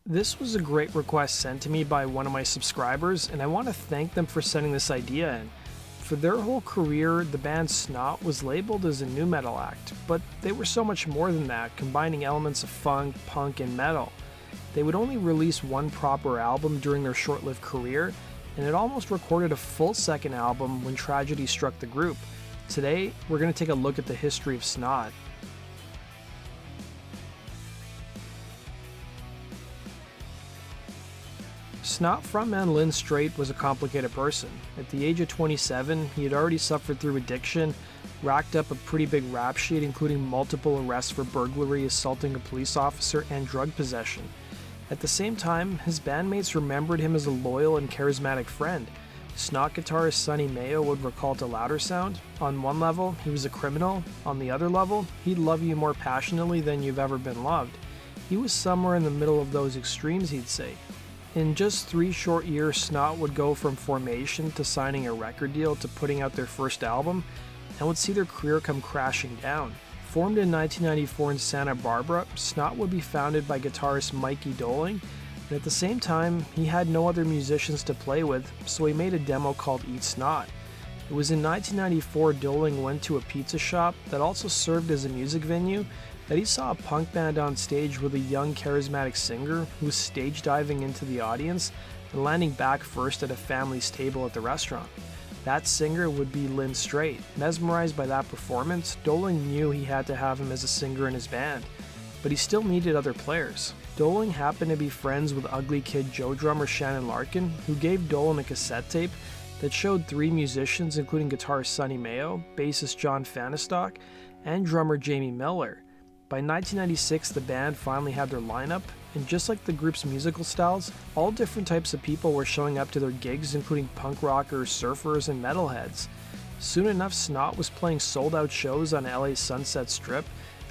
This was a great request sent to me by one of my subscribers, and I want to thank them for sending this idea in. For their whole career, the band Snot was labeled as a nu metal act, but they were so much more than that, combining elements of funk, punk, and metal. They would only release one proper album during their short-lived career, and it almost recorded a full second album when tragedy struck the group. Today, we're going to take a look at the history of Snot. Snot frontman Lynn Strait was a complicated person. At the age of 27, he had already suffered through addiction, racked up a pretty big rap sheet including multiple arrests for burglary, assaulting a police officer, and drug possession. At the same time, his bandmates remembered him as a loyal and charismatic friend. Snot guitarist Sonny Mayo would recall to Loudersound, on one level, he was a criminal, on the other level, he'd love you more passionately than you've ever been loved. He was somewhere in the middle of those extremes, he'd say. In just 3 short years, Snot would go from formation to signing a record deal to putting out their first album, and would see their career come crashing down. Formed in 1994 in Santa Barbara, Snot would be founded by guitarist Mikey Doling, and at the same time, he had no other musicians to play with, so he made a demo called Eat Snot. It was in 1994 Doling went to a pizza shop that also served as a music venue that he saw a punk band on stage with a young charismatic singer who was stage diving into the audience and landing back first at a family's table at the restaurant. That singer would be Lynn Strait. Mesmerized by that performance, Doling knew he had to have him as a singer in his band, but he still needed other players. Doling happened to be friends with Ugly Kid Joe drummer Shannon Larkin, who gave Doling a cassette tape that showed 3 musicians including guitarist Sonny Mayo, bassist John Fanistock, and drummer Jamie Miller. By 1996, the band finally had their lineup, and just like the group's musical styles, all different types of people were showing up to their gigs, including punk rockers, surfers, and metalheads. Soon enough, Snot was playing sold-out shows on LA's Sunset Strip,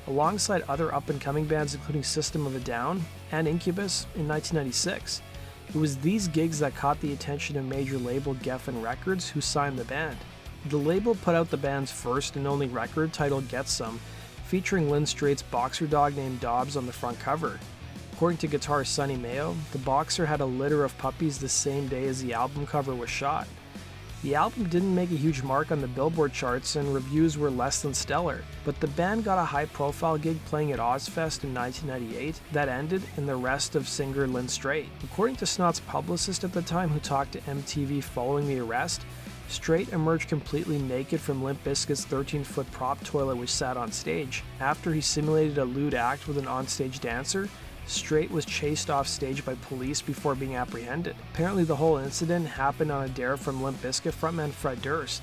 alongside other up-and-coming bands including System of a Down and Incubus in 1996. It was these gigs that caught the attention of major label Geffen Records, who signed the band. The label put out the band's first and only record, titled Get Some, featuring Lynn Strait's boxer dog named Dobbs on the front cover. According to guitarist Sonny Mayo, the boxer had a litter of puppies the same day as the album cover was shot. The album didn't make a huge mark on the Billboard charts and reviews were less than stellar, but the band got a high-profile gig playing at Ozfest in 1998 that ended in the arrest of singer Lynn Strait. According to Snot's publicist at the time, who talked to MTV following the arrest, Strait emerged completely naked from Limp Bizkit's 13-foot prop toilet which sat on stage. After he simulated a lewd act with an onstage dancer, Strait was chased off stage by police before being apprehended. Apparently the whole incident happened on a dare from Limp Bizkit frontman Fred Durst.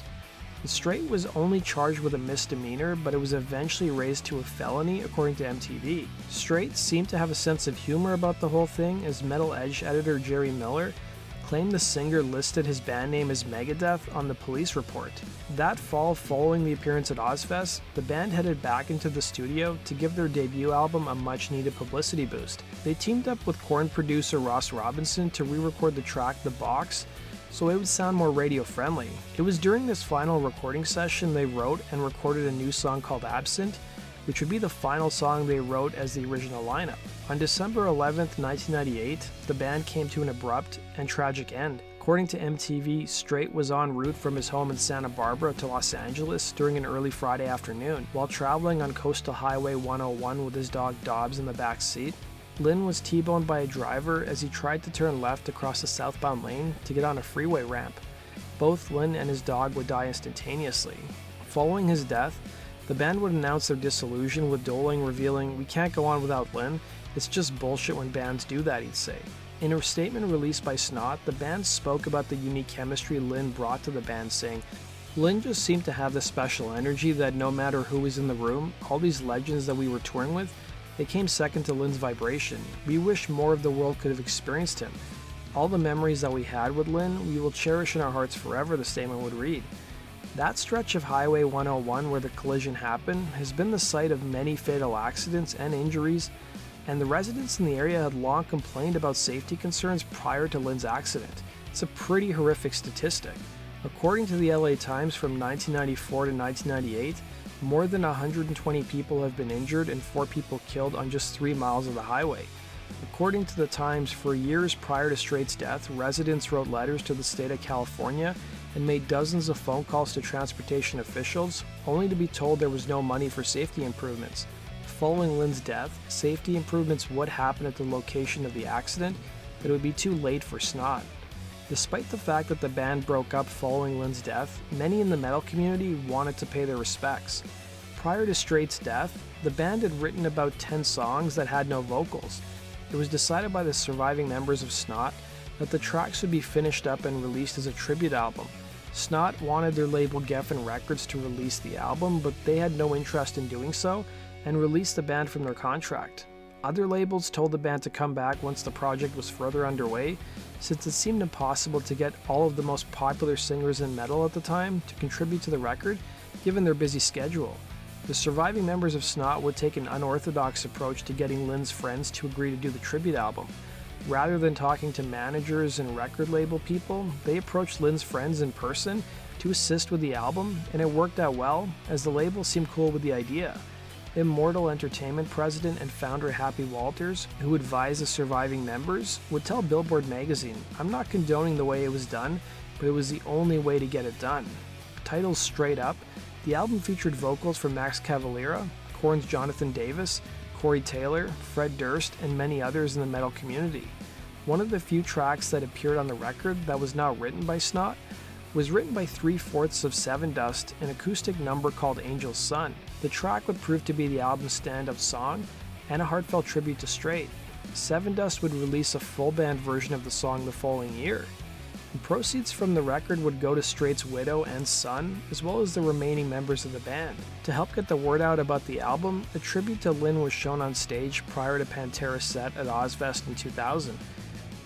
Strait was only charged with a misdemeanor, but it was eventually raised to a felony according to MTV. Strait seemed to have a sense of humor about the whole thing, as Metal Edge editor Jerry Miller claimed the singer listed his band name as Megadeth on the police report. That fall, following the appearance at Ozfest, the band headed back into the studio to give their debut album a much-needed publicity boost. They teamed up with Korn producer Ross Robinson to re-record the track The Box so it would sound more radio-friendly. It was during this final recording session they wrote and recorded a new song called Absent, which would be the final song they wrote as the original lineup. On December 11th, 1998, the band came to an abrupt and tragic end. According to MTV, Strait was en route from his home in Santa Barbara to Los Angeles during an early Friday afternoon. While traveling on Coastal Highway 101 with his dog Dobbs in the back seat, Lynn was T-boned by a driver as he tried to turn left across the southbound lane to get on a freeway ramp. Both Lynn and his dog would die instantaneously. Following his death, the band would announce their dissolution, with Doling revealing, "We can't go on without Lynn. It's just bullshit when bands do that," he'd say. In a statement released by Snot, the band spoke about the unique chemistry Lynn brought to the band, saying, "Lynn just seemed to have this special energy that no matter who was in the room, all these legends that we were touring with, they came second to Lynn's vibration. We wish more of the world could have experienced him. All the memories that we had with Lynn, we will cherish in our hearts forever," the statement would read. That stretch of Highway 101 where the collision happened has been the site of many fatal accidents and injuries, and the residents in the area had long complained about safety concerns prior to Lynn's accident. It's a pretty horrific statistic. According to the LA Times, from 1994 to 1998, more than 120 people have been injured and 4 people killed on just 3 miles of the highway. According to the Times, for years prior to Strait's death, residents wrote letters to the state of California and made dozens of phone calls to transportation officials, only to be told there was no money for safety improvements. Following Lynn's death, safety improvements would happen at the location of the accident, but it would be too late for Snot. Despite the fact that the band broke up following Lynn's death, many in the metal community wanted to pay their respects. Prior to Strait's death, the band had written about 10 songs that had no vocals. It was decided by the surviving members of Snot that the tracks would be finished up and released as a tribute album. Snot wanted their label Geffen Records to release the album, but they had no interest in doing so and released the band from their contract. Other labels told the band to come back once the project was further underway, since it seemed impossible to get all of the most popular singers in metal at the time to contribute to the record, given their busy schedule. The surviving members of Snot would take an unorthodox approach to getting Lynn's friends to agree to do the tribute album. Rather than talking to managers and record label people, they approached Lynn's friends in person to assist with the album, and it worked out well, as the label seemed cool with the idea. Immortal Entertainment president and founder Happy Walters, who advised the surviving members, would tell Billboard magazine, "I'm not condoning the way it was done, but it was the only way to get it done." Titled Straight Up, the album featured vocals from Max Cavalera, Korn's Jonathan Davis, Corey Taylor, Fred Durst, and many others in the metal community. One of the few tracks that appeared on the record that was not written by Snot was written by 3/4 of Sevendust, an acoustic number called Angel's Son. The track would prove to be the album's stand-up song and a heartfelt tribute to Strait. Sevendust would release a full band version of the song the following year. The proceeds from the record would go to Strait's widow and son, as well as the remaining members of the band. To help get the word out about the album, a tribute to Lynn was shown on stage prior to Pantera's set at Ozzfest in 2000.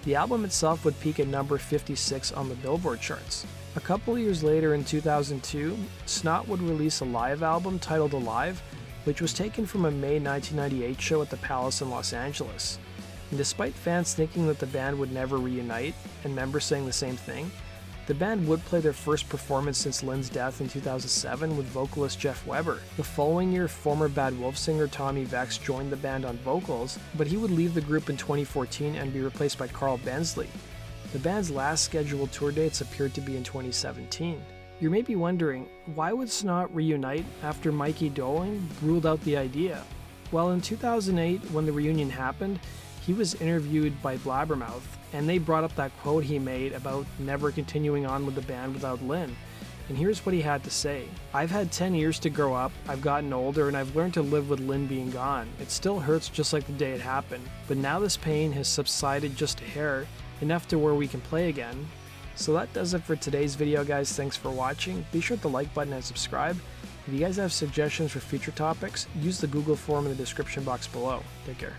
The album itself would peak at number 56 on the Billboard charts. A couple years later in 2002, Snot would release a live album titled Alive, which was taken from a May 1998 show at the Palace in Los Angeles. And despite fans thinking that the band would never reunite, and members saying the same thing, the band would play their first performance since Lynn's death in 2007 with vocalist Jeff Weber. The following year, former Bad Wolf singer Tommy Vex joined the band on vocals, but he would leave the group in 2014 and be replaced by Carl Bensley. The band's last scheduled tour dates appeared to be in 2017. You may be wondering, why would Snot reunite after Mikey Doling ruled out the idea? Well, in 2008, when the reunion happened, he was interviewed by Blabbermouth, and they brought up that quote he made about never continuing on with the band without Lynn. And here's what he had to say. "I've had 10 years to grow up, I've gotten older, and I've learned to live with Lynn being gone. It still hurts just like the day it happened, but now this pain has subsided just a hair, enough to where we can play again." So that does it for today's video, guys. Thanks for watching. Be sure to like button and subscribe. If you guys have suggestions for future topics, use the Google form in the description box below. Take care.